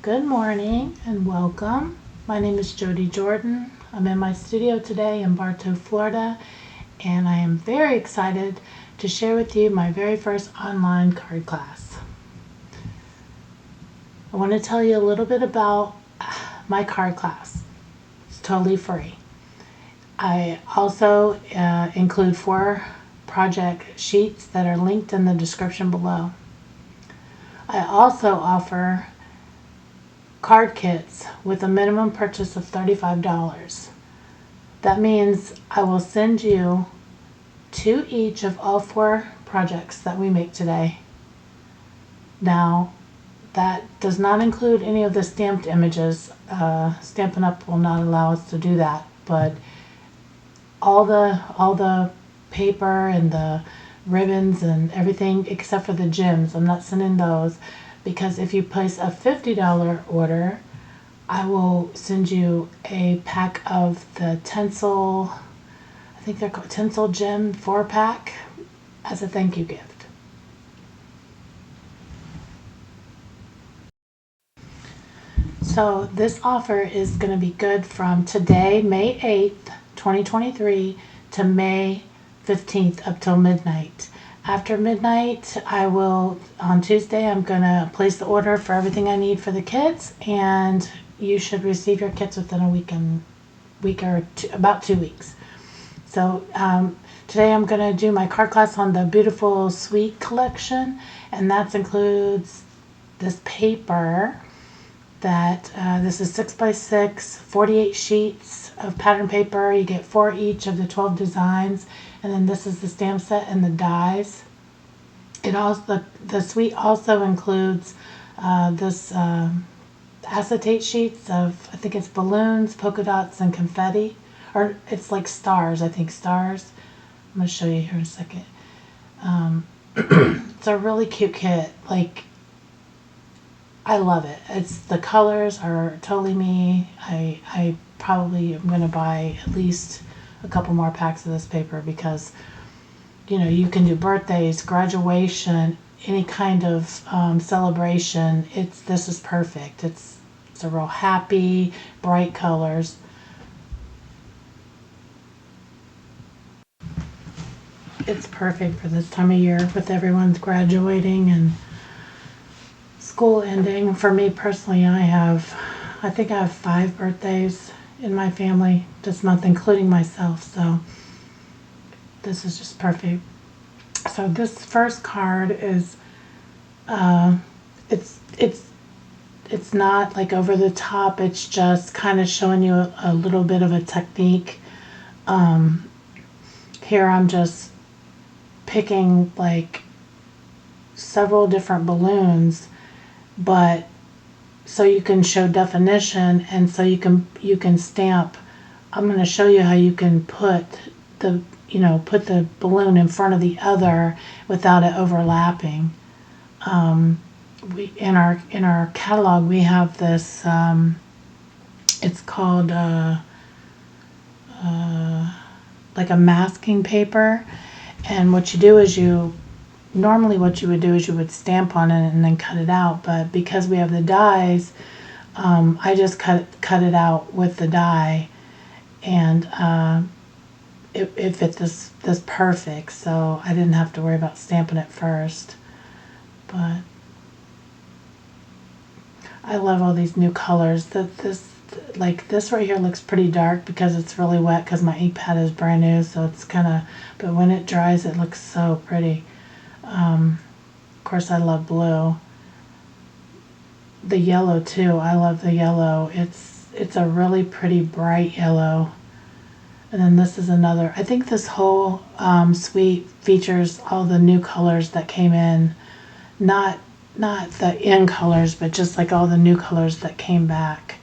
Good morning and welcome. My name is Jodie Jordan. I'm in my studio today in Bartow, Florida, and I am very excited to share with you my very first online card class. I want to tell you a little bit about my card class. It's totally free. I also include 4 project sheets that are linked in the description below. I also offer card kits with a minimum purchase of $35. That means I will send you 2 each of all 4 projects that we make today. Now, that does not include any of the stamped images. Stampin' Up will not allow us to do that, but all the paper and the ribbons and everything except for the gems, I'm not sending those, because if you place a $50 order, I will send you a pack of the TINSEL, I think they're called TINSEL Gem 4-pack, as a thank you gift. So this offer is going to be good from today, May 8th, 2023, to May 15th up till midnight. After midnight, on Tuesday, I'm going to place the order for everything I need for the kids, and you should receive your kits within about 2 weeks. So today I'm going to do my card class on the Beautiful Sweet collection, and that includes this paper that this is 6x6, 48 sheets of pattern paper. You get 4 each of the 12 designs, and then this is the stamp set and the dies. It also, the suite also includes this acetate sheets of, I think it's balloons, polka dots, and confetti, or it's like stars. I think stars. I'm gonna show you here in a second. It's a really cute kit. Like, I love it. The colors are totally me. I probably am gonna buy at least a couple more packs of this paper because, you know, you can do birthdays, graduation, any kind of celebration. This is perfect. It's a real happy, bright colors. It's perfect for this time of year with everyone's graduating and school ending. For me personally, I think I have 5 birthdays in my family this month, including myself. So this is just perfect. So this first card is, it's not like over the top. It's just kind of showing you a little bit of a technique. Here I'm just picking like several different balloons, but so you can show definition, and so you can stamp. I'm going to show you how you can put the balloon in front of the other without it overlapping. In our catalog we have this. It's called like a masking paper, and what you do is normally what you would do is you would stamp on it and then cut it out, but because we have the dies, I just cut it out with the die, and it fit this perfect, so I didn't have to worry about stamping it first. But I love all these new colors. This right here looks pretty dark because it's really wet because my ink pad is brand new, so it's kind of, but when it dries it looks so pretty. Of course I love blue. The yellow too, I love the yellow. It's a really pretty bright yellow. And then this is another. I think this whole suite features all the new colors that came in. Not the in colors, but just like all the new colors that came back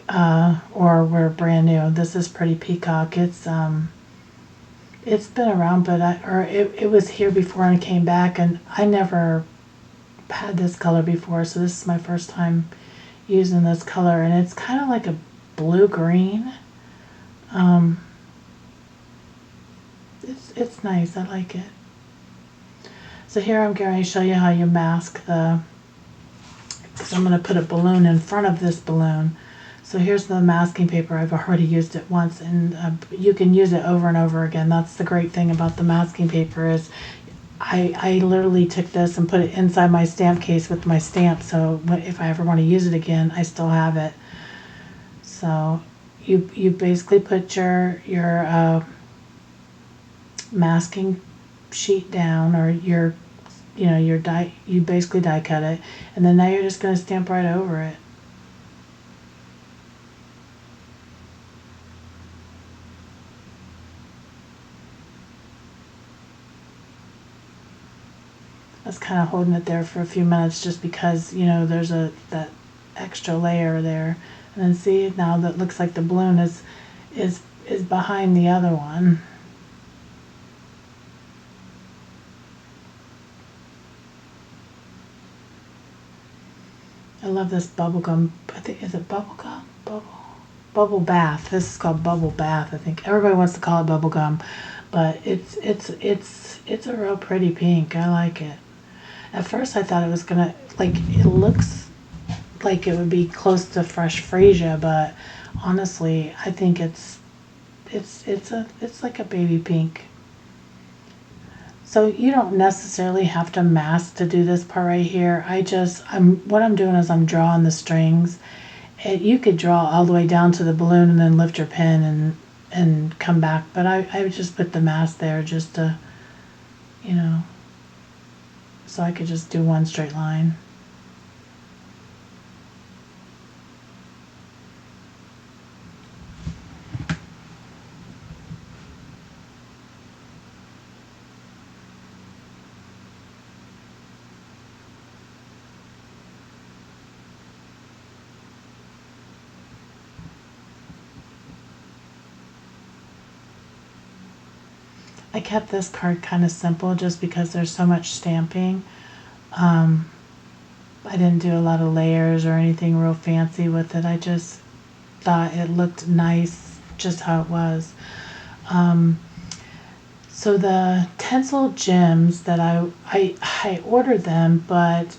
or were brand new. This is pretty peacock. It's been around, but it was here before and came back, and I never had this color before, so this is my first time using this color, and it's kind of like a blue-green. It's nice. I like it. So here I'm going to show you how you mask the because I'm going to put a balloon in front of this balloon. So here's the masking paper. I've already used it once, and you can use it over and over again. That's the great thing about the masking paper is I literally took this and put it inside my stamp case with my stamp, so if I ever want to use it again, I still have it. So you basically put your masking sheet down, or your die, you basically die cut it, and then now you're just going to stamp right over it. I was kind of holding it there for a few minutes just because, there's that extra layer there. And then see, now that looks like the balloon is behind the other one. I love this bubble gum. I think, is it bubble gum? Bubble bath. This is called bubble bath. I think everybody wants to call it bubble gum, but it's a real pretty pink. I like it. At first I thought it was gonna, like, it looks like it would be close to fresh freesia, but honestly I think it's like a baby pink. So you don't necessarily have to mask to do this part right here. What I'm doing is I'm drawing the strings. You could draw all the way down to the balloon and then lift your pen and come back, but I would just put the mask there just to, so I could just do one straight line. I kept this card kind of simple just because there's so much stamping. I didn't do a lot of layers or anything real fancy with it. I just thought it looked nice just how it was. So the TINSEL gems that I ordered them, but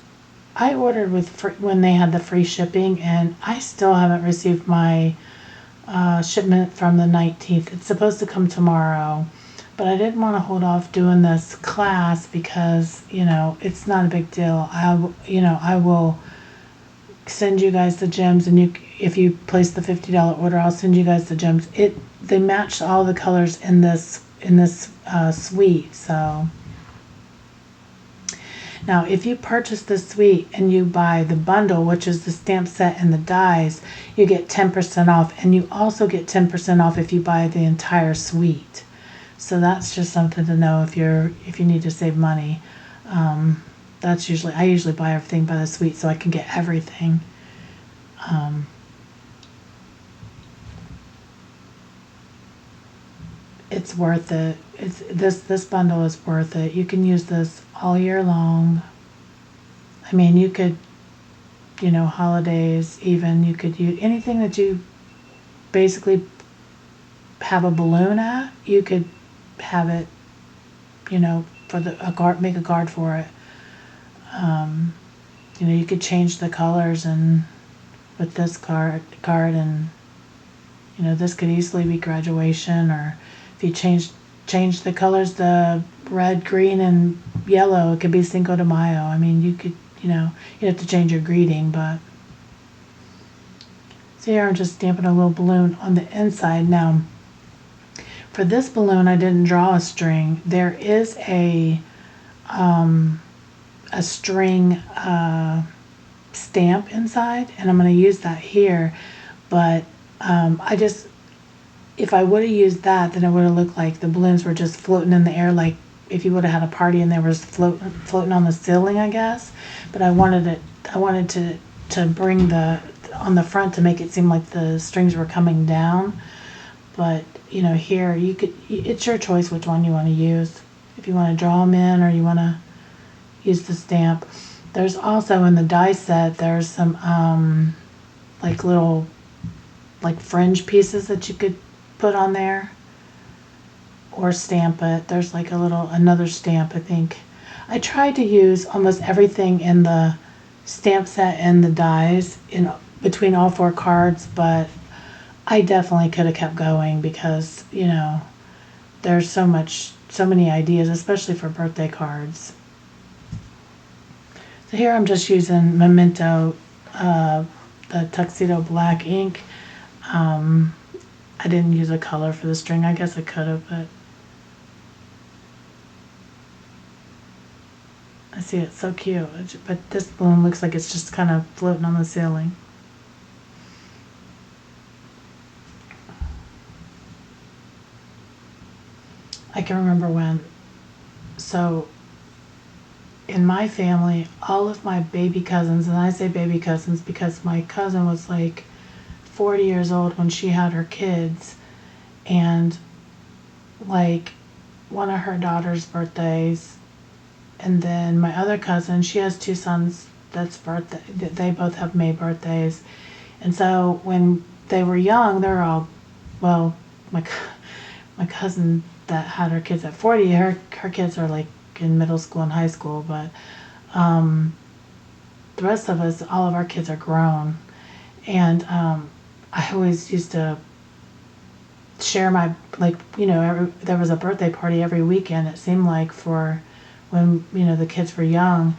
I ordered when they had the free shipping, and I still haven't received my shipment from the 19th. It's supposed to come tomorrow, but I didn't want to hold off doing this class because, it's not a big deal. I will send you guys the gems, and if you place the $50 order, I'll send you guys the gems. They match all the colors in this suite. So now if you purchase the suite and you buy the bundle, which is the stamp set and the dies, you get 10% off, and you also get 10% off if you buy the entire suite. So that's just something to know if you need to save money. I usually buy everything by the suite so I can get everything. It's worth it. This bundle is worth it. You can use this all year long. I mean, you could, holidays even, you could use anything that you basically have a balloon at, you could have it, for make a card for it. You could change the colors and with this card, and this could easily be graduation, or if you change the colors, the red, green, and yellow, it could be Cinco de Mayo. I mean, you could, you have to change your greeting, but so here I'm just stamping a little balloon on the inside. Now, for this balloon, I didn't draw a string. There is a string stamp inside, and I'm going to use that here, but if I would have used that, then it would have looked like the balloons were just floating in the air, like if you would have had a party and they were floating on the ceiling, I guess. But I wanted to bring on the front to make it seem like the strings were coming down. But here it's your choice which one you want to use. If you want to draw them in or you want to use the stamp. There's also in the die set, there's some like little fringe pieces that you could put on there or stamp it. There's like another stamp, I think. I tried to use almost everything in the stamp set and the dies in between all 4 cards, but I definitely could have kept going because, there's so many ideas, especially for birthday cards. So here I'm just using Memento, the Tuxedo Black ink. I didn't use a color for the string. I guess I could have, but I see it's so cute. But this balloon looks like it's just kind of floating on the ceiling. I can remember so in my family, all of my baby cousins, and I say baby cousins because my cousin was like 40 years old when she had her kids, and like one of her daughter's birthdays, and then my other cousin, she has 2 sons they both have May birthdays. And so when they were young, they're all, well, my cousin that had her kids at 40, her kids are like in middle school and high school, but the rest of us, all of our kids are grown. And I always used to share my, like, there was a birthday party every weekend, it seemed like, for when, the kids were young.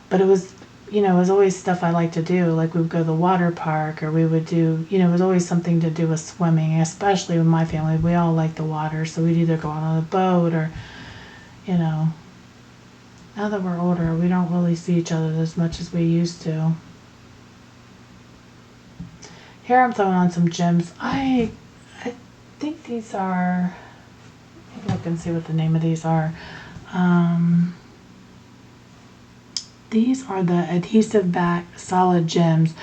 But it was, it was always stuff I liked to do. Like we would go to the water park, or we would do, it was always something to do with swimming, especially with my family. We all liked the water, so we'd either go out on a boat or, now that we're older, we don't really see each other as much as we used to. Here I'm throwing on some gems. I think these are, maybe look and see what the name of these are. These are the adhesive back solid gems.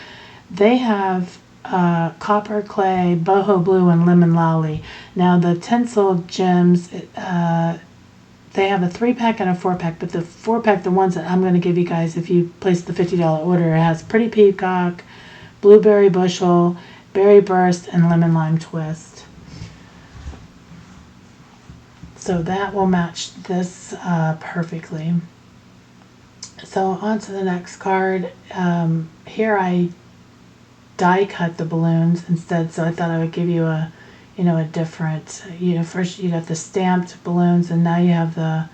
They have copper, clay, boho blue, and lemon lolly. Now the tinsel gems, they have a 3-pack and a 4-pack, but the 4-pack, the ones that I'm going to give you guys if you place the $50 order, it has pretty peacock, blueberry bushel, berry burst, and lemon lime twist. So that will match this perfectly. So on to the next card. Here I die cut the balloons instead, so I thought I would give you a different, first you got the stamped balloons, and now you have the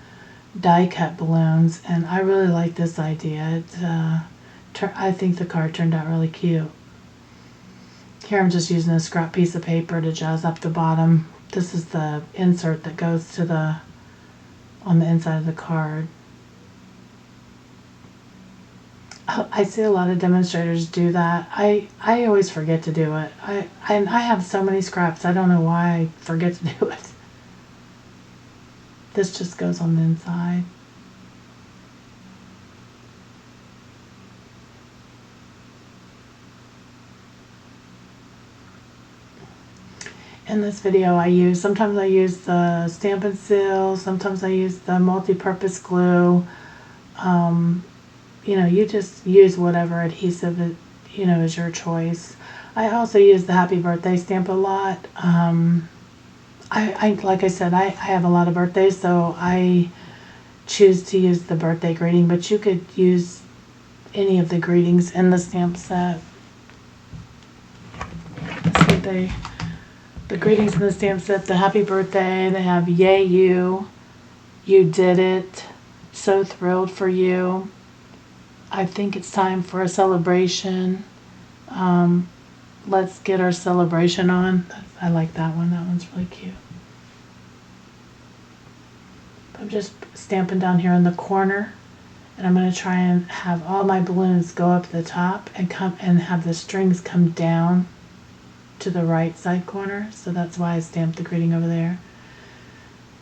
die cut balloons, and I really like this idea. I think the card turned out really cute. Here I'm just using a scrap piece of paper to jazz up the bottom. This is the insert that goes to on the inside of the card. I see a lot of demonstrators do that. I always forget to do it. I have so many scraps, I don't know why I forget to do it. This just goes on the inside. In this video sometimes I use the Stampin' Seal, sometimes I use the multi-purpose glue. You just use whatever adhesive is your choice. I also use the happy birthday stamp a lot. I like I said, I have a lot of birthdays, so I choose to use the birthday greeting, but you could use any of the greetings in the stamp set. So the greetings in the stamp set, the happy birthday, they have yay you did it, so thrilled for you, I think it's time for a celebration, let's get our celebration on. I like that one. That one's really cute. I'm just stamping down here in the corner, and I'm going to try and have all my balloons go up the top and have the strings come down to the right side corner. So that's why I stamped the greeting over there.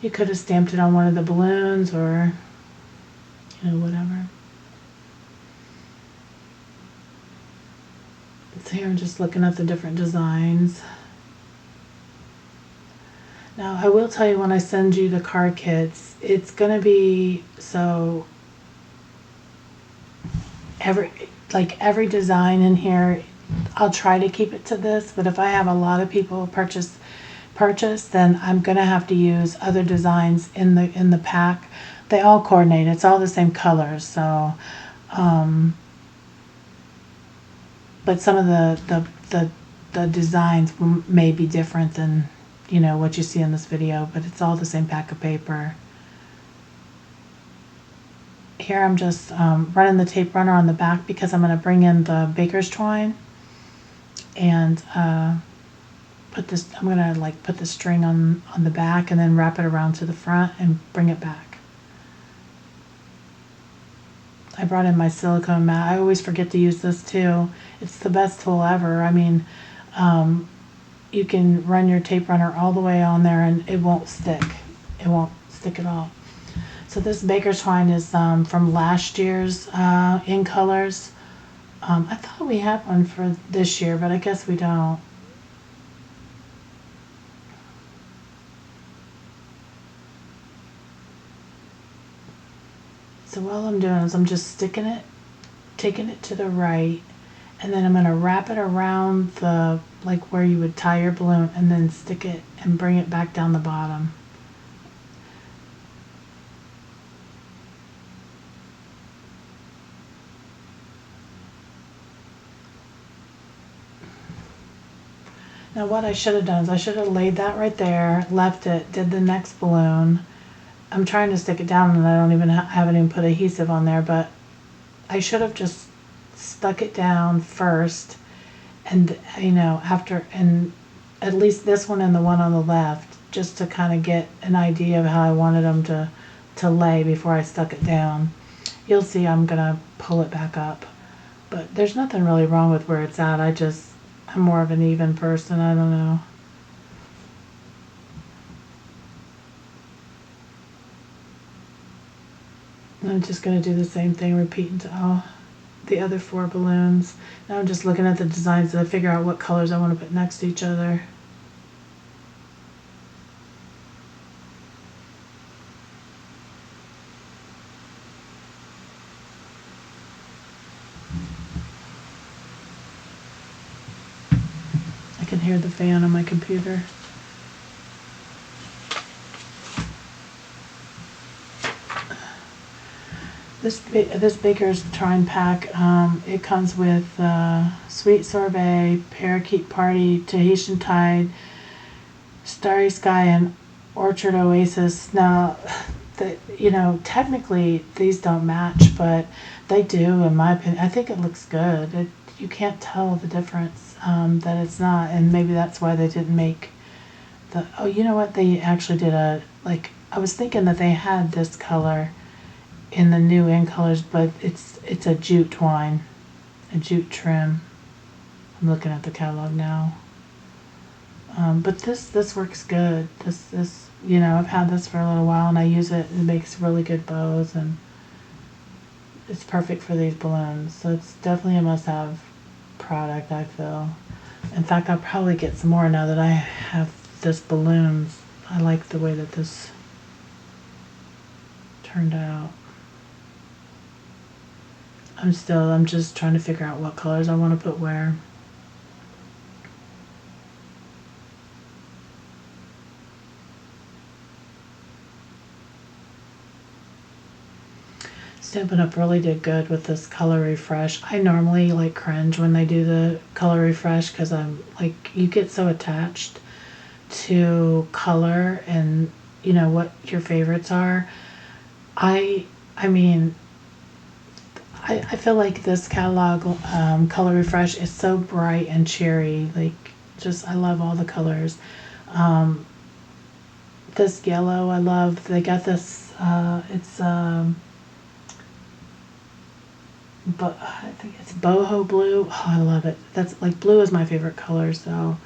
You could have stamped it on one of the balloons, or whatever. So here I'm just looking at the different designs. Now I will tell you, when I send you the card kits, it's going to be, so every design in here, I'll try to keep it to this, but if I have a lot of people purchase, then I'm going to have to use other designs in the pack. They all coordinate. It's all the same colors, so but some of the designs may be different than, you know, what you see in this video, but it's all the same pack of paper. Here I'm just running the tape runner on the back because I'm going to bring in the baker's twine and put this, I'm going to like put the string on the back and then wrap it around to the front and bring it back. I brought in my silicone mat. I always forget to use this too. It's the best tool ever. I mean, you can run your tape runner all the way on there and it won't stick. It won't stick at all. So this baker's twine is from last year's In Colors. I thought we had one for this year, but I guess we don't. So all I'm doing is I'm just sticking it, taking it to the right, and then I'm going to wrap it around the, like where you would tie your balloon, and then stick it and bring it back down the bottom. Now what I should have done is I should have laid that right there, left it, did the next balloon. I'm trying to stick it down and I don't even haven't even put adhesive on there, but I should have just stuck it down first, and you know, after, and at least this one and the one on the left, just to kind of get an idea of how I wanted them to lay before I stuck it down. You'll see I'm gonna pull it back up, but there's nothing really wrong with where it's at. I'm more of an even person. I don't know. I'm just going to do the same thing, repeating to all the other 4 balloons. Now I'm just looking at the designs to figure out what colors I want to put next to each other. I can hear the fan on my computer. This baker's twine pack, it comes with Sweet Sorbet, Parakeet Party, Tahitian Tide, Starry Sky, and Orchard Oasis. Now, you know, technically these don't match, but they do, in my opinion. I think it looks good. You can't tell the difference, that it's not, and maybe that's why they didn't make the, oh, you know what, they actually did like, I was thinking that they had this color in the new In Colors, but it's a jute twine, a jute trim. I'm looking at the catalog now. But this works good. This, you know, I've had this for a little while and I use it. It makes really good bows and it's perfect for these balloons. So it's definitely a must-have product, I feel. In fact, I'll probably get some more now that I have this balloons. I like the way that this turned out. I'm just trying to figure out what colors I want to put where. Stampin' Up really did good with this color refresh. I normally like cringe when they do the color refresh because I'm like, you get so attached to color and you know what your favorites are. I mean, I feel like this catalog color refresh is so bright and cheery. Like, just, I love all the colors. This yellow I love. They got this, it's, but I think it's boho blue. Oh, I love it. That's like, blue is my favorite color. So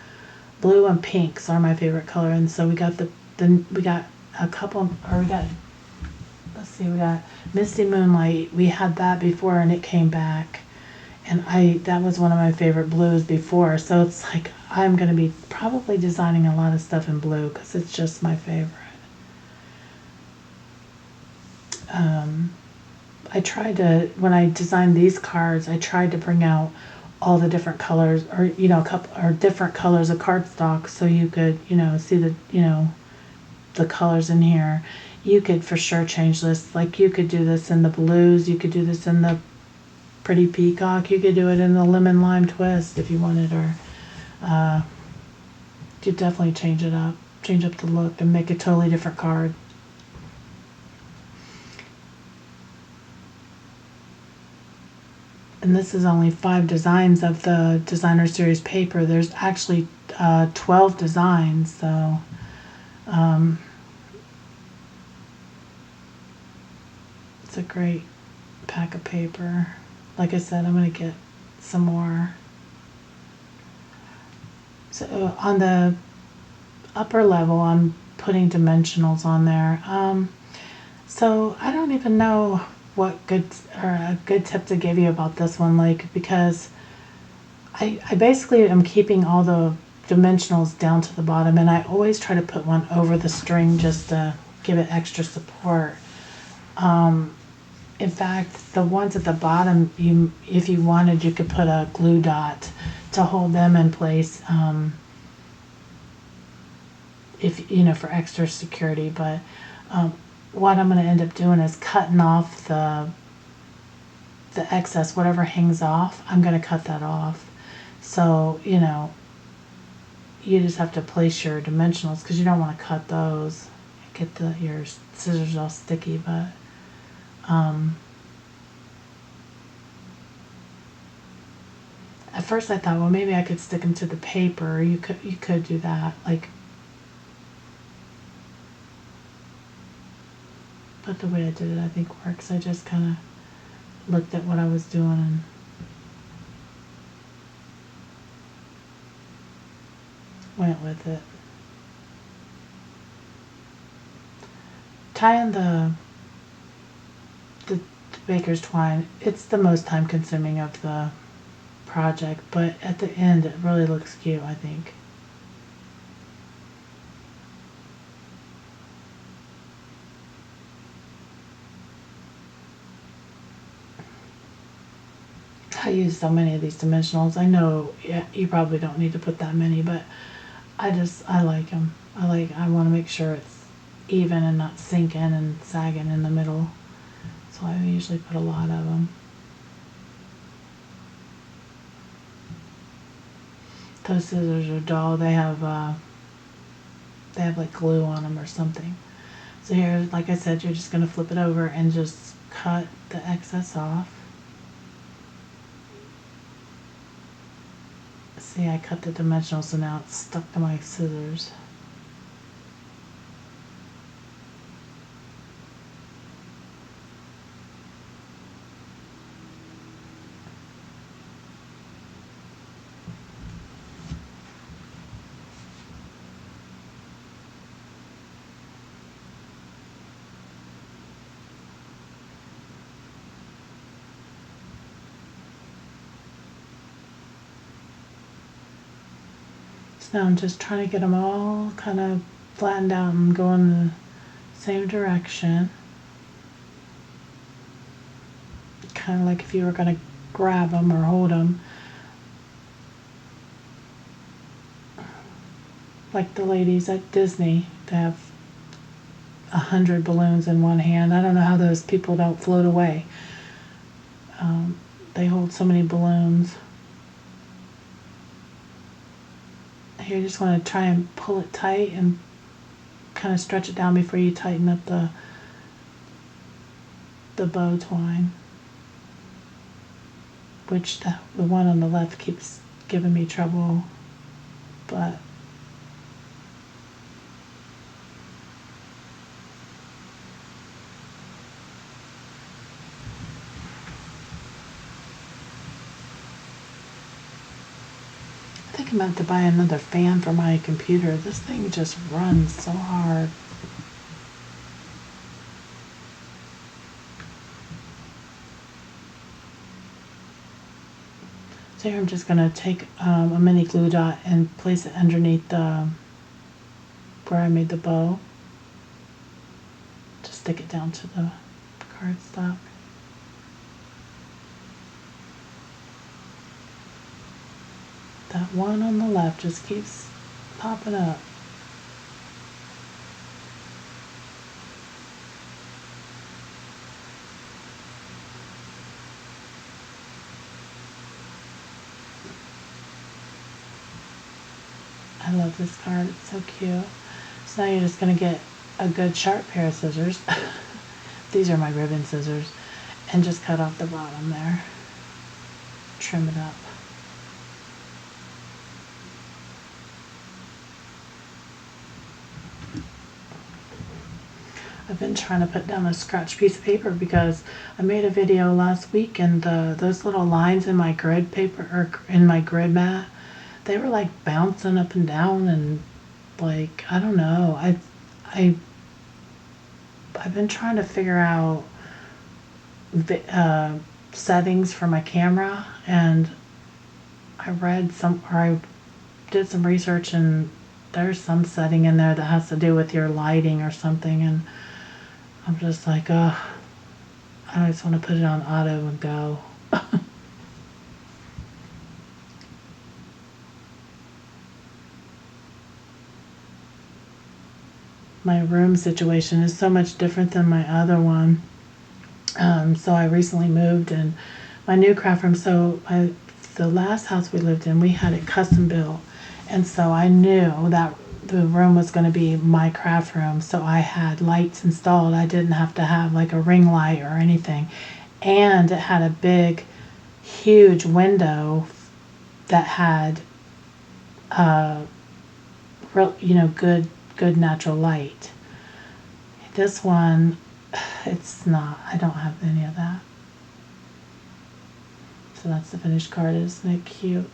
blue and pinks are my favorite color. And so we got we got a couple, or we got, let's see, we got Misty Moonlight. We had that before and it came back, and that was one of my favorite blues before. So it's like I'm going to be probably designing a lot of stuff in blue because it's just my favorite. I tried to, when I designed these cards, I tried to bring out all the different colors, or you know, different colors of cardstock, so you could, you know, see the, you know, the colors in here. You could for sure change this. Like, you could do this in the blues, you could do this in the pretty peacock. You could do it in the lemon lime twist if you wanted, or you definitely change up the look and make a totally different card. And this is only 5 designs of the designer series paper. There's actually 12 designs, so it's a great pack of paper. Like I said, I'm going to get some more. So on the upper level, I'm putting dimensionals on there. So I don't even know what a good tip to give you about this one, like, because I basically am keeping all the dimensionals down to the bottom, and I always try to put one over the string just to give it extra support. In fact, the ones at the bottom, if you wanted, you could put a glue dot to hold them in place, if you know, for extra security. But what I'm going to end up doing is cutting off the excess, whatever hangs off. I'm going to cut that off. So, you know, you just have to place your dimensionals, because you don't want to cut those, get your scissors all sticky. But at first I thought, well, maybe I could stick them to the paper. You could do that, like. But the way I did it, I think, works. I just kind of looked at what I was doing and went with it. Tying the baker's twine, it's the most time consuming of the project, but at the end it really looks cute, I think. I use so many of these dimensionals. I know, yeah, you probably don't need to put that many, but I like them. I want to make sure it's even and not sinking and sagging in the middle. So I usually put a lot of them. Those scissors are dull. They have like glue on them or something. So here, like I said, you're just going to flip it over and just cut the excess off. See, I cut the dimensionals, so now it's stuck to my scissors. So now I'm just trying to get them all kind of flattened out and go in the same direction. Kind of like if you were going to grab them or hold them. Like the ladies at Disney, they have 100 balloons in one hand. I don't know how those people don't float away. They hold so many balloons. Here, you just want to try and pull it tight and kind of stretch it down before you tighten up the bow twine, which the one on the left keeps giving me trouble, but I think I'm about to buy another fan for my computer. This thing just runs so hard. So here I'm just going to take a mini glue dot and place it underneath where I made the bow. Just stick it down to the cardstock. That one on the left just keeps popping up. I love this card. It's so cute. So now you're just going to get a good sharp pair of scissors. These are my ribbon scissors. And just cut off the bottom there. Trim it up. I've been trying to put down a scratch piece of paper because I made a video last week and those little lines in my grid paper or in my grid mat, they were like bouncing up and down and like I don't know. I've been trying to figure out settings for my camera, and I did some research, and there's some setting in there that has to do with your lighting or something, and I'm just like, I just want to put it on auto and go. My room situation is so much different than my other one. So I recently moved, and my new craft room, the last house we lived in, we had it custom built. And so I knew that the room was going to be my craft room. So I had lights installed. I didn't have to have like a ring light or anything. And it had a big, huge window that had, good natural light. This one, it's not. I don't have any of that. So that's the finished card. Isn't it cute?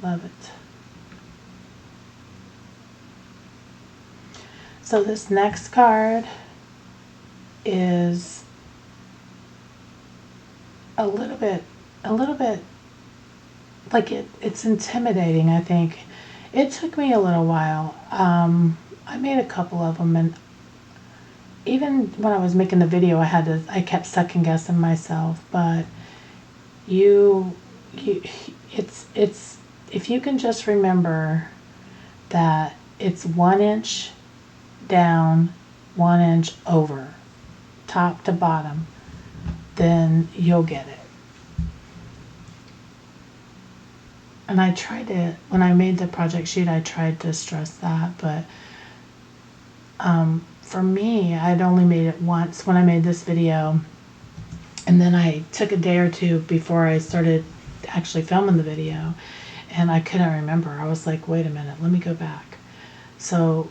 Love it. So this next card is a little bit like it's intimidating, I think. It took me a little while. I made a couple of them, and even when I was making the video, I kept second guessing myself, but it's if you can just remember that it's 1 inch down, 1 inch over, top to bottom, then you'll get it. And I tried to, when I made the project sheet, I tried to stress that, but for me, I'd only made it once when I made this video, and then I took a day or two before I started actually filming the video, and I couldn't remember. I was like, wait a minute, let me go back. So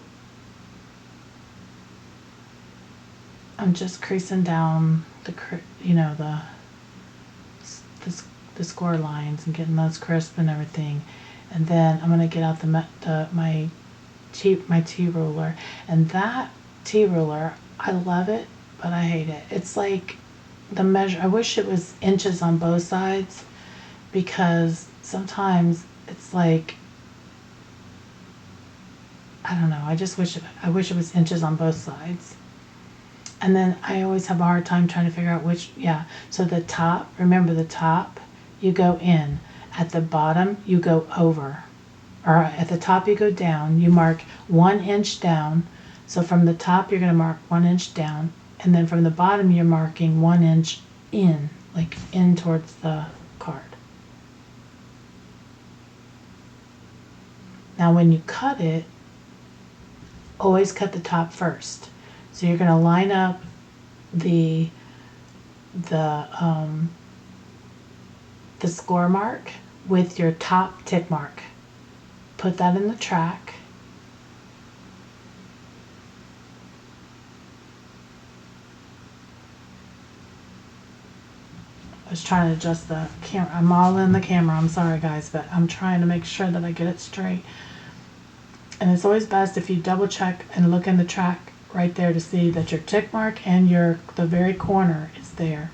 I'm just creasing down the score lines and getting those crisp and everything, and then I'm gonna get out my T ruler, and that T ruler, I love it, but I hate it. It's like the measure. I wish it was inches on both sides, because sometimes it's like, I don't know. I wish it was inches on both sides. And then I always have a hard time trying to figure out which, yeah. So the top, remember the top, you go in. At the bottom, you go over. Or at the top, you go down. You mark 1 inch down. So from the top, you're going to mark 1 inch down. And then from the bottom, you're marking 1 inch in, like in towards the card. Now when you cut it, always cut the top first. So you're going to line up the score mark with your top tick mark. Put that in the track. I was trying to adjust the camera. I'm all in the camera. I'm sorry, guys, but I'm trying to make sure that I get it straight. And it's always best if you double check and look in the track right there to see that your tick mark and the very corner is there.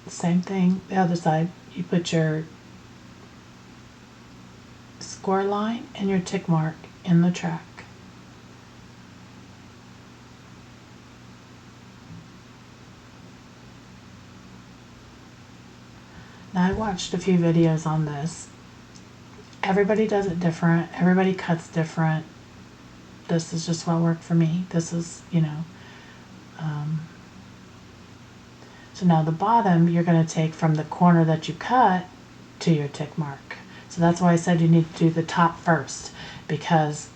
Same thing, the other side. You put your score line and your tick mark in the track. Now I watched a few videos on this. Everybody does it different. Everybody cuts different. This is just what worked for me. This is, So now the bottom, you're going to take from the corner that you cut to your tick mark. So that's why I said you need to do the top first, because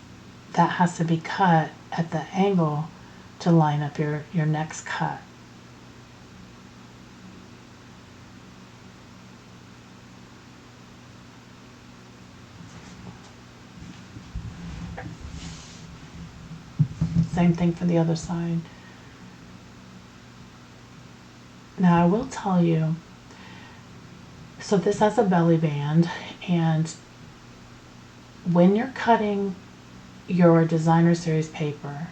that has to be cut at the angle to line up your next cut. Same thing for the other side. Now I will tell you, so this has a belly band, and when you're cutting your designer series paper,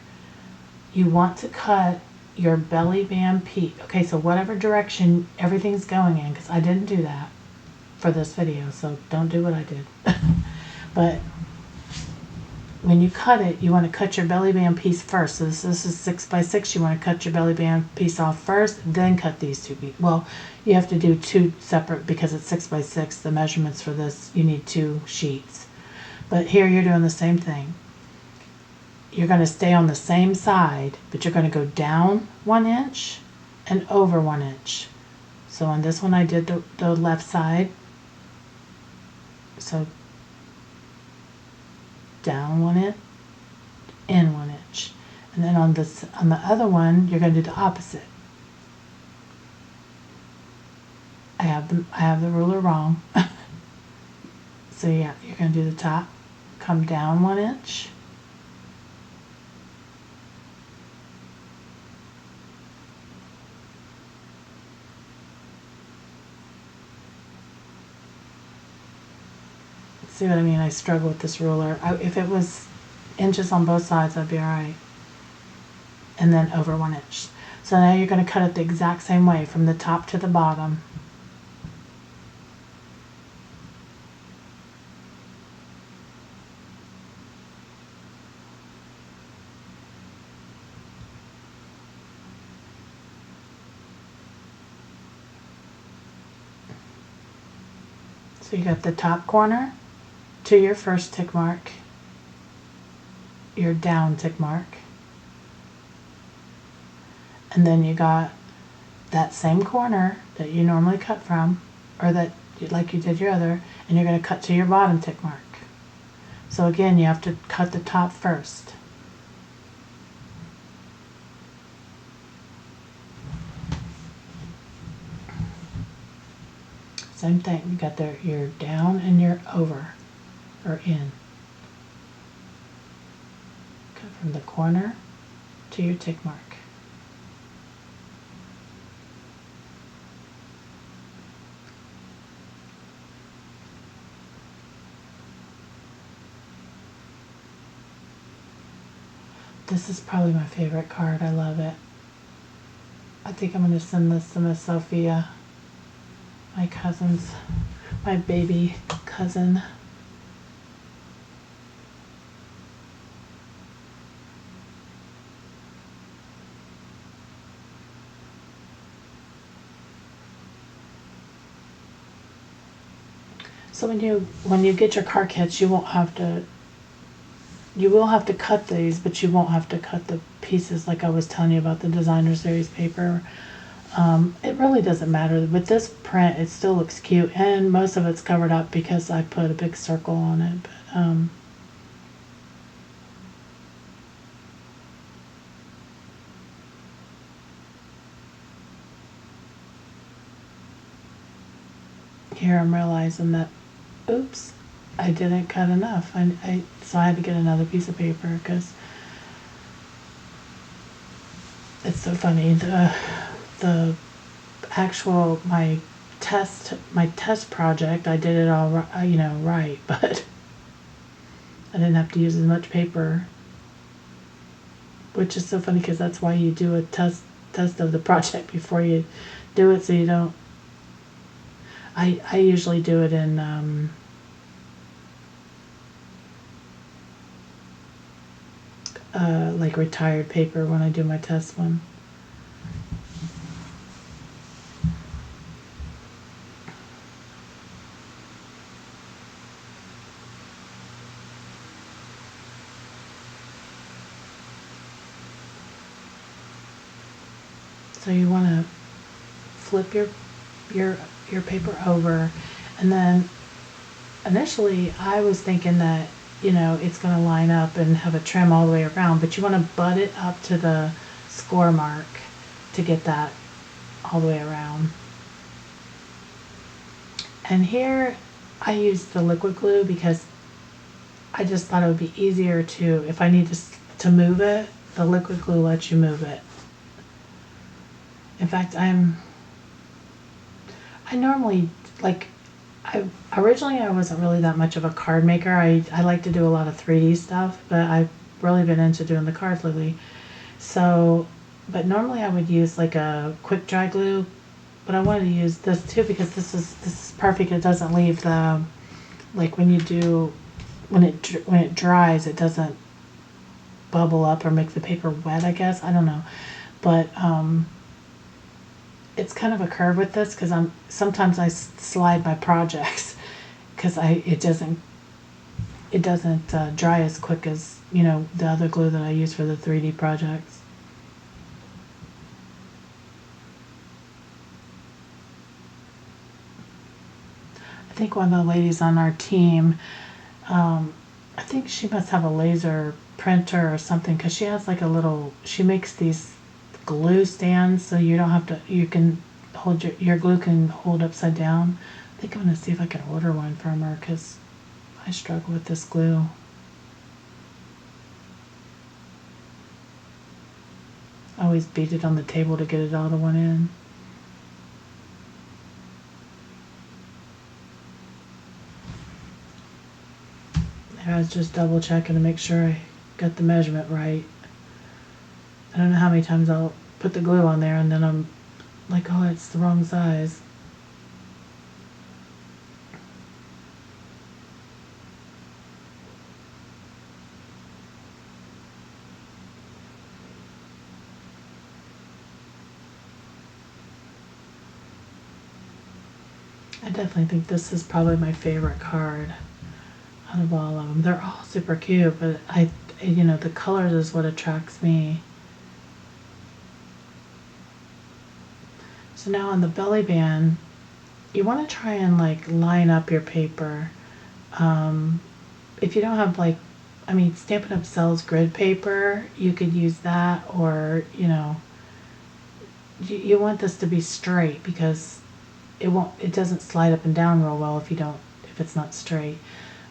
you want to cut your belly band piece. Okay, so whatever direction everything's going in, because I didn't do that for this video, so don't do what I did. But when you cut it, you want to cut your belly band piece first. So this is 6 by 6. You want to cut your belly band piece off first, then cut these two pieces. Well, you have to do two separate because it's 6 by 6. The measurements for this, you need 2 sheets. But here you're doing the same thing. You're going to stay on the same side, but you're going to go down 1 inch and over 1 inch. So on this one I did the left side. So down 1 inch, in 1 inch. And then on the other one, you're going to do the opposite. I have the ruler wrong. So yeah, you're going to do the top, come down 1 inch. See what I mean? I struggle with this ruler. If it was inches on both sides, I'd be alright. And then over 1 inch. So now you're going to cut it the exact same way from the top to the bottom. So you got the top corner to your first tick mark, your down tick mark, and then you got that same corner that you normally cut from, or that like you did your other, and you're going to cut to your bottom tick mark. So again, you have to cut the top first. Same thing, you got your down and your over, or in. Cut from the corner to your tick mark. This is probably my favorite card. I love it. I think I'm going to send this to Miss Sophia, my cousin's, my baby cousin. So when you get your card kits, you will have to cut these, but you won't have to cut the pieces like I was telling you about the designer series paper. It really doesn't matter. With this print, it still looks cute, and most of it's covered up because I put a big circle on it. But here I'm realizing that, oops, I didn't cut enough. So I had to get another piece of paper because it's so funny. The actual my test project, I did it all right, but I didn't have to use as much paper, which is so funny because that's why you do a test of the project before you do it, so you don't. I usually do it in like retired paper when I do my test one. So you want to flip your your paper over, and then initially I was thinking that, you know, it's going to line up and have a trim all the way around, but you want to butt it up to the score mark to get that all the way around. And here I used the liquid glue because I just thought it would be easier to, if I need to move it, the liquid glue lets you move it. In fact, I normally, like, originally I wasn't really that much of a card maker. I like to do a lot of 3D stuff, but I've really been into doing the cards lately. So, but normally I would use like a quick dry glue, but I wanted to use this too because this is perfect. It doesn't leave the, like when you do, when it dries, it doesn't bubble up or make the paper wet, I guess. I don't know. But it's kind of a curve with this because sometimes I slide my projects because it doesn't dry as quick as, you know, the other glue that I use for the 3D projects. I think one of the ladies on our team, I think she must have a laser printer or something because she has like a little, she makes these glue stands so you don't have to, you can hold your glue can hold upside down. I think I'm going to see if I can order one from her because I struggle with this glue. I always beat it on the table to get it all to one end. I was just double checking to make sure I got the measurement right. I don't know how many times I'll put the glue on there and then I'm like, oh, it's the wrong size. I definitely think this is probably my favorite card out of all of them. They're all super cute, but you know, the colors is what attracts me. So now on the belly band, you want to try and like line up your paper. If you don't have like, I mean, Stampin' Up sells grid paper, you could use that, or, you know, you want this to be straight because it doesn't slide up and down real well if it's not straight.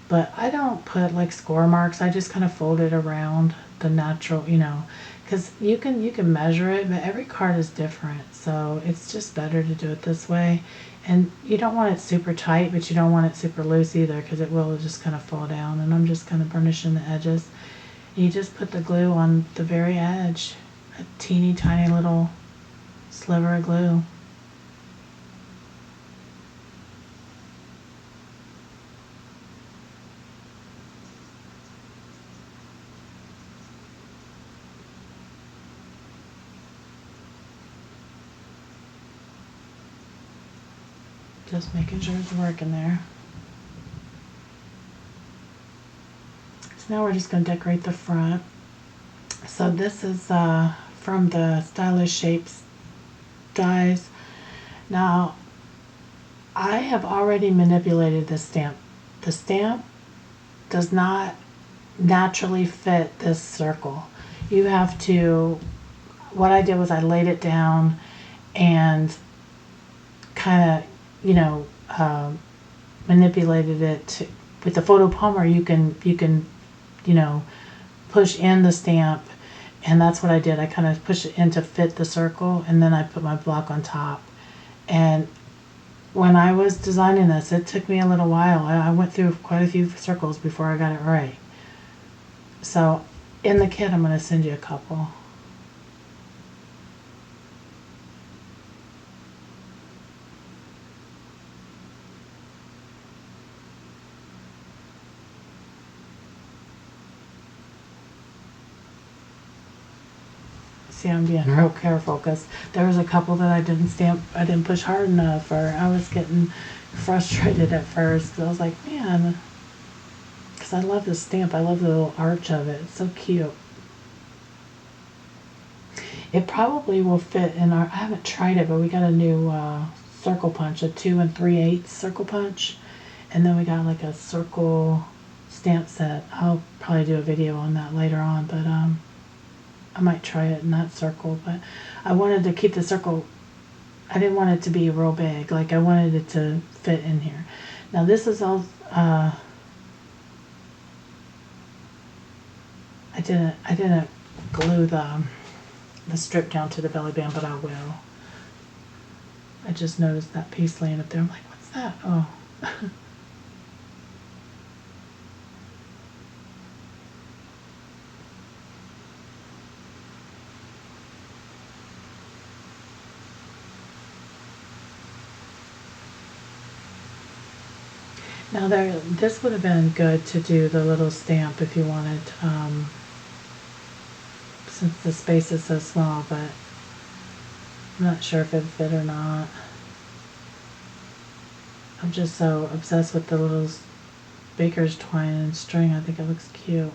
But I don't put like score marks. I just kind of fold it around the natural, you know, because you can measure it, but every card is different. So it's just better to do it this way. And you don't want it super tight, but you don't want it super loose either because it will just kind of fall down. And I'm just kind of burnishing the edges. You just put the glue on the very edge, a teeny tiny little sliver of glue. Just making sure it's working there. So now we're just going to decorate the front. So this is from the Stylish Shapes dies. Now I have already manipulated this stamp. The stamp does not naturally fit this circle. You have to, what I did was I laid it down and kind of, you know, manipulated it with the photo palmer. You can, you know, push in the stamp, and that's what I did. I kind of pushed it in to fit the circle, and then I put my block on top. And when I was designing this, it took me a little while. I went through quite a few circles before I got it right. So in the kit, I'm going to send you a couple. See, I'm being real careful because there was a couple that I didn't push hard enough, or I was getting frustrated at first. I was like, man, because I love this stamp. I love the little arch of it. It's so cute. It probably will fit in our, I haven't tried it, but we got a new circle punch, a 2 3/8 circle punch. And then we got like a circle stamp set. I'll probably do a video on that later on, but I might try it in that circle. But I wanted to keep the circle, I didn't want it to be real big. Like I wanted it to fit in here. Now this is all, I didn't glue the strip down to the belly band, but I will. I just noticed that piece laying up there. I'm like, what's that? Oh. Now this would have been good to do the little stamp if you wanted, since the space is so small, but I'm not sure if it fit or not. I'm just so obsessed with the little baker's twine and string. I think it looks cute.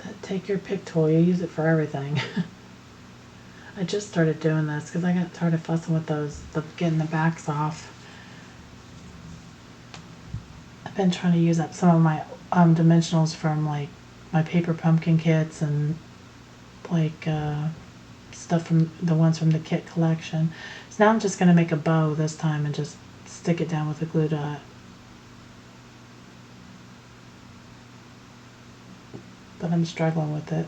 That take your pick tool, you use it for everything. I just started doing this because I got tired of fussing with getting the backs off. I've been trying to use up some of my dimensionals from like my paper pumpkin kits and like stuff from the ones from the kit collection. So now I'm just going to make a bow this time and just stick it down with a glue dot. But I'm struggling with it.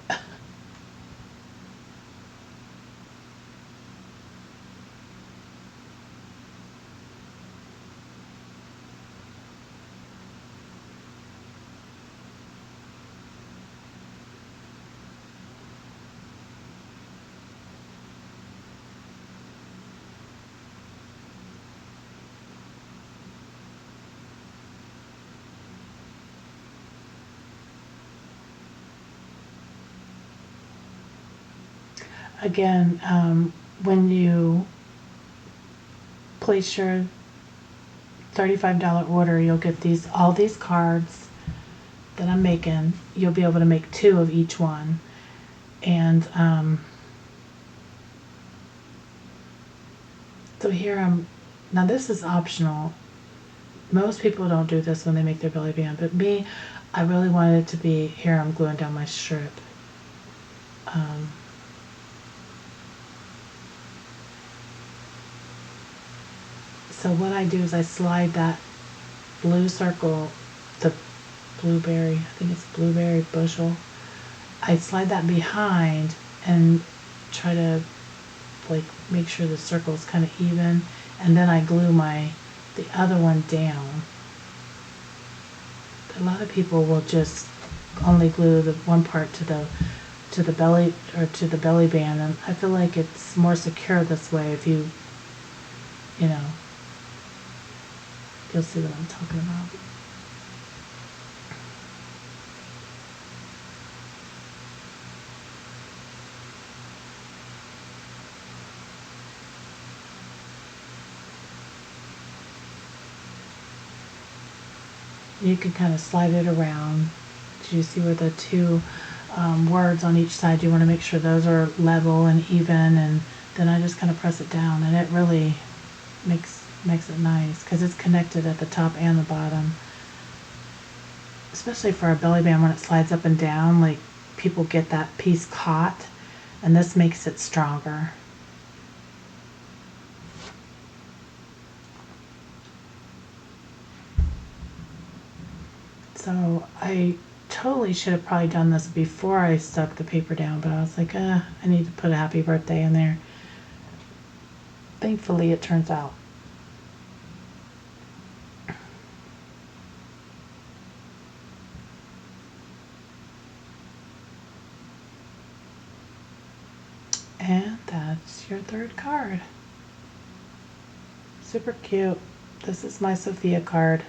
Again, when you place your $35 order, you'll get all these cards that I'm making. You'll be able to make 2 of each one. And so here now this is optional. Most people don't do this when they make their belly band, but me, I really wanted it to be, here I'm gluing down my strip. So what I do is I slide that blue circle, the blueberry, I think it's blueberry bushel. I slide that behind and try to like make sure the circle is kind of even, and then I glue the other one down. A lot of people will just only glue the one part to the belly or to the belly band, and I feel like it's more secure this way if you know. You'll see what I'm talking about. You can kind of slide it around. Do you see where the 2 words on each side, you want to make sure those are level and even, and then I just kind of press it down, and it really makes it nice because it's connected at the top and the bottom. Especially for a belly band, when it slides up and down, like people get that piece caught, and this makes it stronger. So I totally should have probably done this before I stuck the paper down, but I was like, I need to put a happy birthday in there. Thankfully it turns out. And that's your 3rd card. Super cute. This is my Sophia card.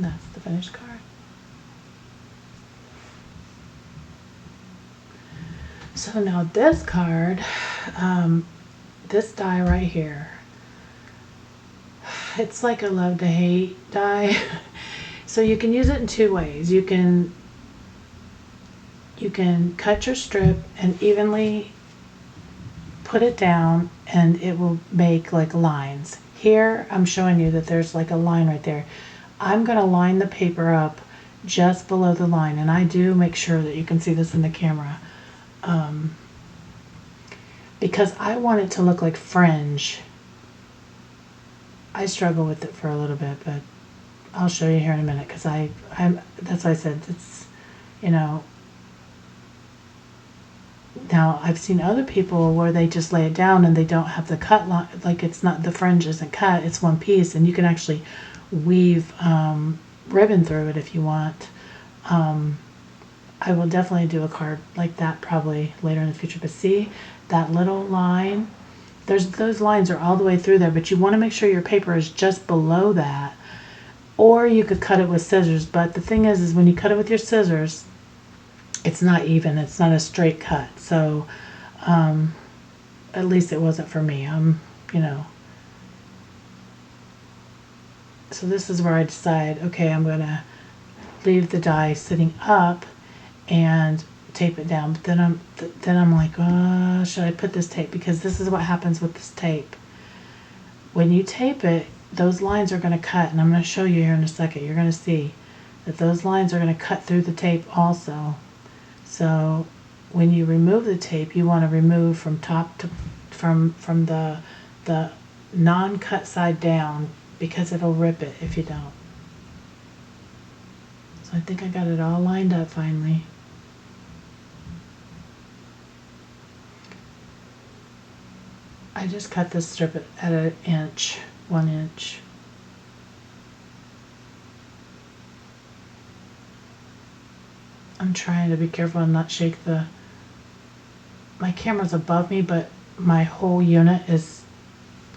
And that's the finished card. So now this card, this die right here, it's like a love to hate die. So you can use it in two ways. You can cut your strip and evenly put it down and it will make like lines. Here I'm showing you that there's like a line right there. I'm going to line the paper up just below the line, and I do make sure that you can see this in the camera, because I want it to look like fringe. I struggle with it for a little bit, but I'll show you here in a minute, because that's why I said it's, you know. Now I've seen other people where they just lay it down and they don't have the cut line, like it's not, the fringe isn't cut, it's one piece, and you can actually weave ribbon through it if you want. I will definitely do a card like that probably later in the future. But see that little line? Those lines are all the way through there, but you want to make sure your paper is just below that. Or you could cut it with scissors, but the thing is when you cut it with your scissors, it's not even, it's not a straight cut. So at least it wasn't for me. You know. So this is where I decide, okay, I'm going to leave the die sitting up and tape it down. But then I'm like, oh, should I put this tape? Because this is what happens with this tape. When you tape it, those lines are going to cut, and I'm going to show you here in a second. You're going to see that those lines are going to cut through the tape also. So when you remove the tape, you want to remove from top to from the non-cut side down, because it'll rip it if you don't. So I think I got it all lined up finally. I just cut this strip at an inch, 1 inch. I'm trying to be careful and not shake my camera's above me, but my whole unit is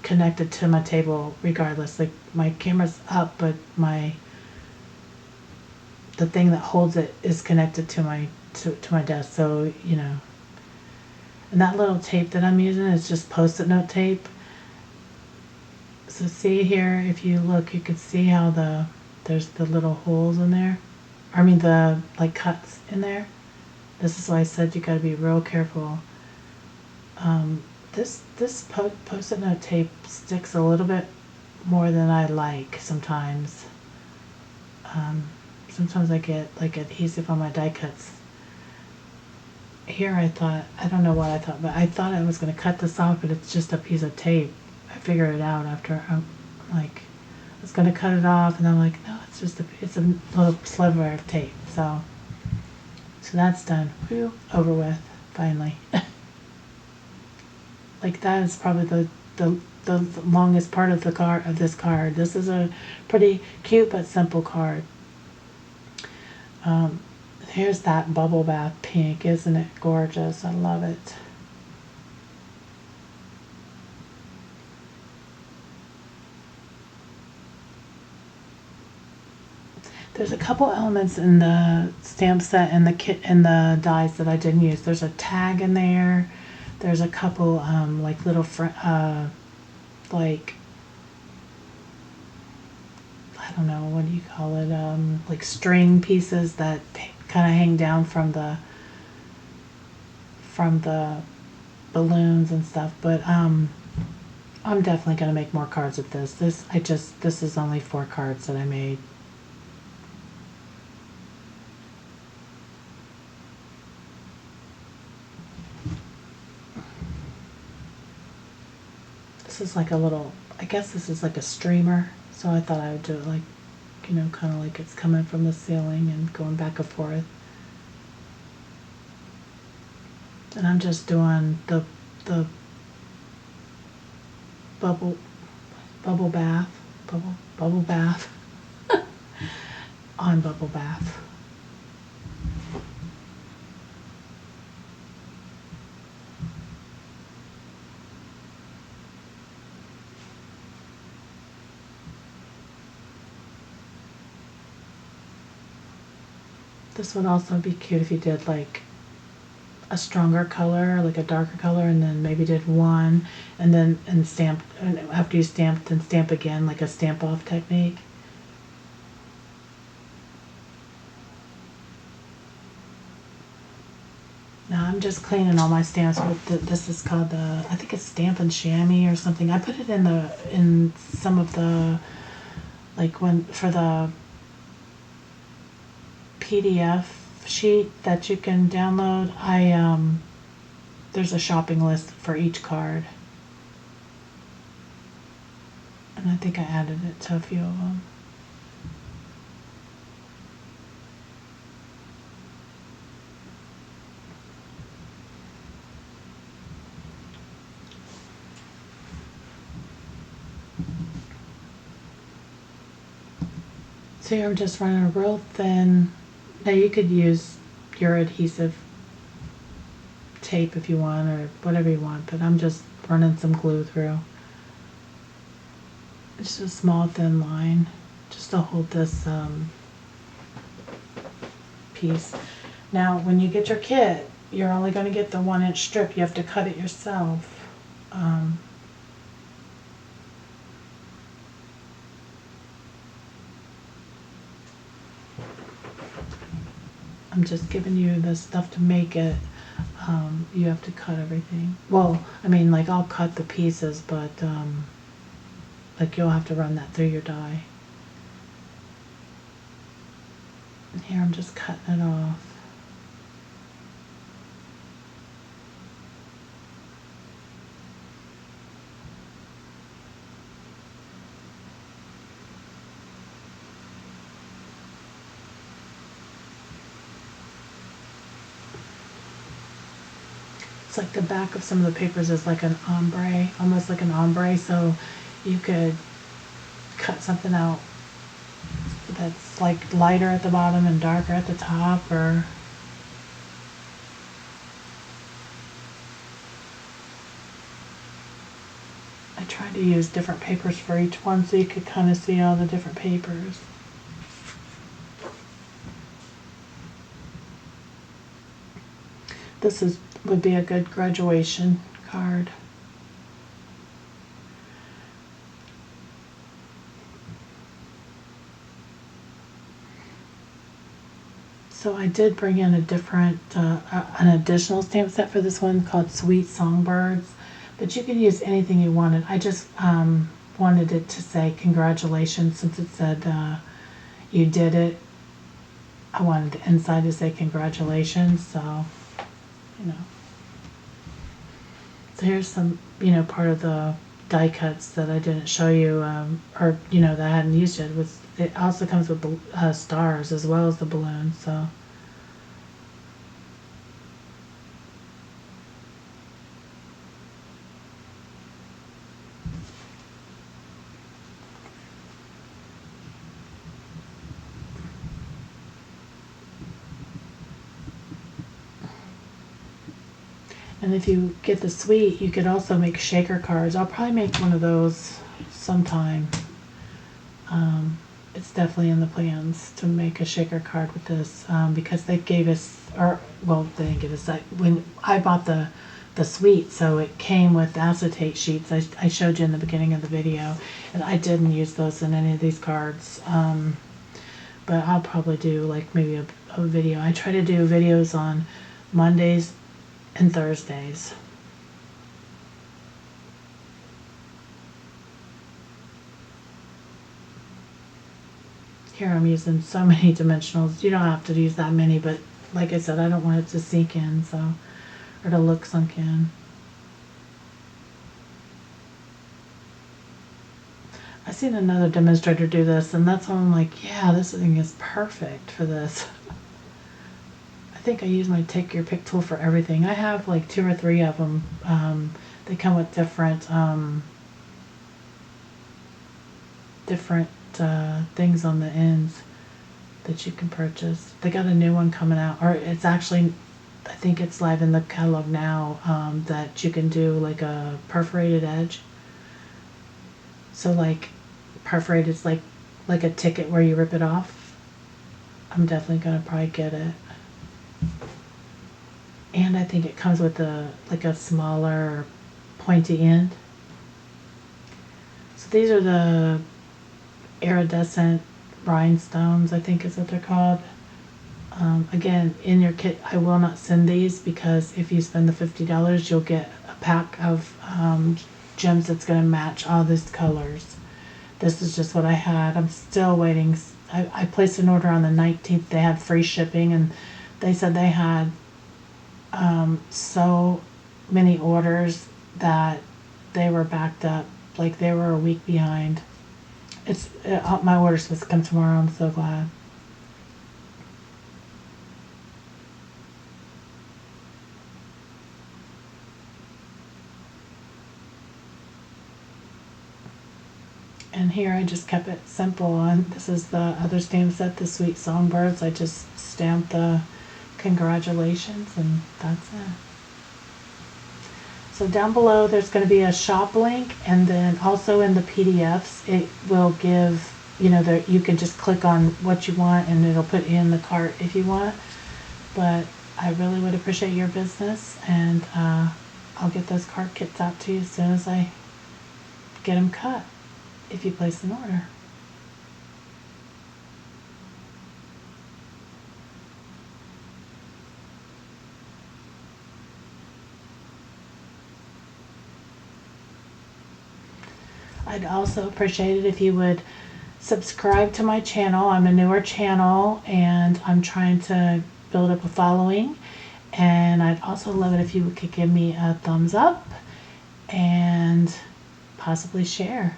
connected to my table regardless. Like my camera's up, but the thing that holds it is connected to my desk. So, you know. And that little tape that I'm using is just Post-it note tape. So see here, if you look, you can see how there's the little holes in there. I mean the like cuts in there. This is why I said you got to be real careful. This Post-it note tape sticks a little bit more than I like sometimes. Sometimes I get like adhesive on my die cuts. Here I don't know what I thought, but I thought I was going to cut this off, but it's just a piece of tape. I figured it out after I'm like, I was going to cut it off, and I'm like, no, it's just it's a little sliver of tape. So that's done. Whew, over with, finally. Like that is probably the longest part of this card. This is a pretty cute but simple card. Here's that bubble bath pink. Isn't it gorgeous? I love it. There's a couple elements in the stamp set and the kit and the dies that I didn't use. There's a tag in there. There's a couple like little like, I don't know, what do you call it? Like string pieces that kind of hang down from the balloons and stuff. But I'm definitely gonna make more cards with this. This is only 4 cards that I made. This is like a little, I guess this is like a streamer. So I thought I would do it like, you know, kind of like it's coming from the ceiling and going back and forth. And I'm just doing the bubble bath on bubble bath. This would also be cute if you did like a stronger color, like a darker color, and then maybe did one, and then and stamped, and after you stamped, then stamp again, like a stamp off technique. Now I'm just cleaning all my stamps with this is called the, I think it's Stampin' Chamois or something. I put it in some of the, like when, for the PDF sheet that you can download, there's a shopping list for each card. And I think I added it to a few of them. So here I'm just running a real thin, now you could use your adhesive tape if you want, or whatever you want, but I'm just running some glue through. Just a small thin line, just to hold this piece. Now when you get your kit, you're only going to get the 1-inch strip. You have to cut it yourself. I'm just giving you the stuff to make it. You have to cut everything. Well, I mean, like I'll cut the pieces, but like you'll have to run that through your die. And here I'm just cutting it off. It's like the back of some of the papers is like an ombre, almost like an ombre, so you could cut something out that's like lighter at the bottom and darker at the top, or I tried to use different papers for each one so you could kind of see all the different papers. This would be a good graduation card. So I did bring in a different, an additional stamp set for this one called Sweet Songbirds, but you could use anything you wanted. I just wanted it to say congratulations, since it said you did it. I wanted the inside to say congratulations, so, you know. So here's some, part of the die cuts that I didn't show you, or, that I hadn't used yet. It also comes with stars as well as the balloons, so. And if you get the suite, you could also make shaker cards. I'll probably make one of those sometime. It's definitely in the plans to make a shaker card with this, because they gave us, or well, they didn't give us that when I bought the suite, so it came with acetate sheets. I showed you in the beginning of the video, and I didn't use those in any of these cards. But I'll probably do like maybe a video. I try to do videos on Mondays and Thursdays. Here I'm using so many dimensionals. You don't have to use that many, but like I said, I don't want it to sink in, so, or to look sunk in. I've seen another demonstrator do this, and that's why I'm like, yeah, this thing is perfect for this. I think I use my Take Your Pick tool for everything. I have like 2 or 3 of them. They come with different things on the ends that you can purchase. They got a new one coming out, or it's actually, I think it's live in the catalog now, that you can do like a perforated edge. So like perforated is like a ticket where you rip it off. I'm definitely gonna probably get it. And I think it comes with like a smaller pointy end. So these are the iridescent rhinestones, I think is what they're called. Again, in your kit, I will not send these because if you spend the $50, you'll get a pack of gems that's going to match all these colors. This is just what I had. I'm still waiting. I placed an order on the 19th. They had free shipping, and they said they had so many orders that they were backed up. Like they were a week behind. My order's supposed to come tomorrow. I'm so glad. And here I just kept it simple. And this is the other stamp set, the Sweet Songbirds. I just stamped the congratulations, and that's it. So down below there's going to be a shop link, and then also in the PDFs it will give, that you can just click on what you want and it'll put you in the cart if you want. But I really would appreciate your business, and I'll get those card kits out to you as soon as I get them cut, if you place an order. I'd also appreciate it if you would subscribe to my channel. I'm a newer channel and I'm trying to build up a following. And I'd also love it if you could give me a thumbs up and possibly share.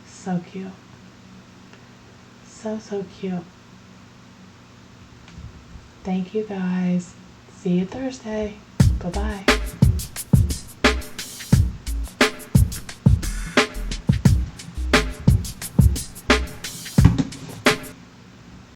So cute. So, so cute. Thank you guys. See you Thursday. Bye-bye.